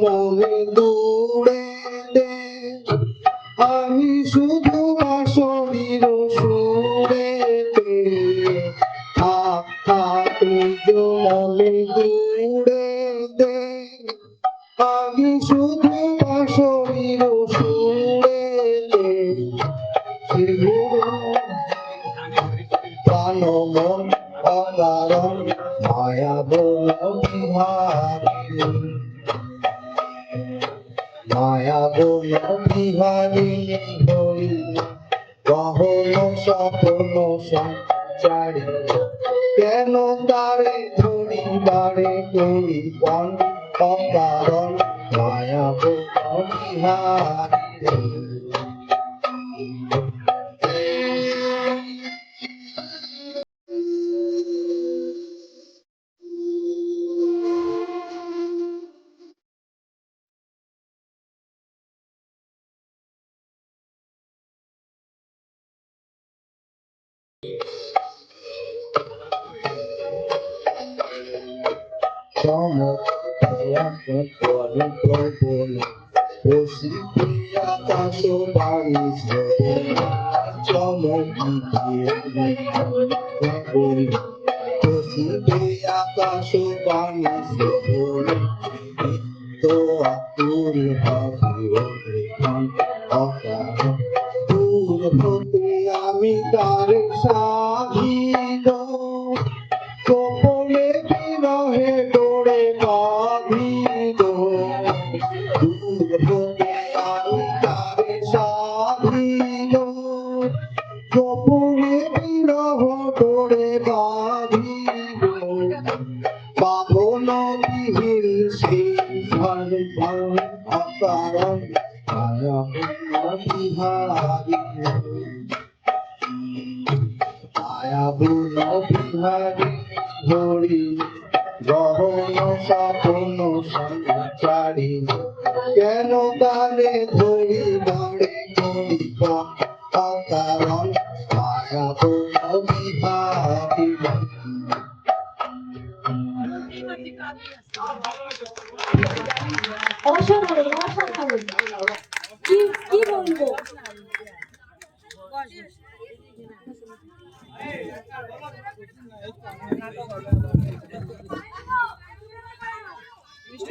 মনে দূরে আমি শুধু বাঁশরীর সুরেতে থাক থাক নিজ মনে দূরে আমি শুধু বাঁশরীর সুরেতে প্রাণ মন অকারণ মায়া বল বিহারী মায়া বল বিহারিণী হরি গহন স্বপ্ন সঞ্চারী কেন তারে ধরিবারে করি পণ অকারণ মায়া বল বিহারী আমি তার সাধিল গোপনে বিরহে ডোরে বাঁধিল আমি তার সাধিল গোপনে বিরহ ডোরে বাঁধিল বাঁধন বিহীন সেই অকারণ বিহারী মায়া বল বিহারী হরি গহন স্বপ্ন সঞ্চারী কেন তারে ধরি বাড়ে করি অকারণ মায়া বল বিহারী অসাধারণ অসাধারণ কি কি বলবো